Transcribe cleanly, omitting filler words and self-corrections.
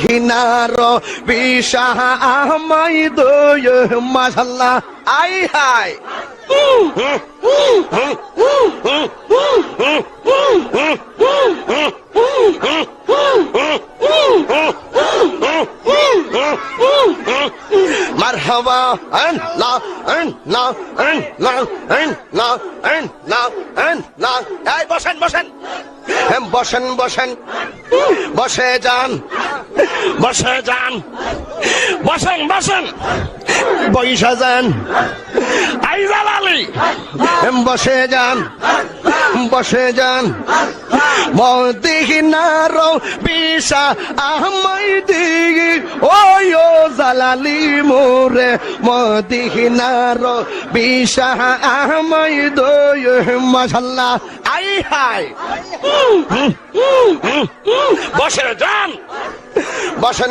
হিনার বিশাহ আমাই দয় মাশাল্লাহ আই হাই মারহাবা না না না না না না এই বসেন বসেন বসেন বসেন বসে যান বসে যান বসেন বসেন বৈশা যান আইজাল আলী বসে যান বসে যান মদিনার বিশা আহমাই দিগি ওই ও জালালি মোরে মদিনার বিশা আহমাই দয় মাশাল্লাহ আই হাই বসে যান বসেন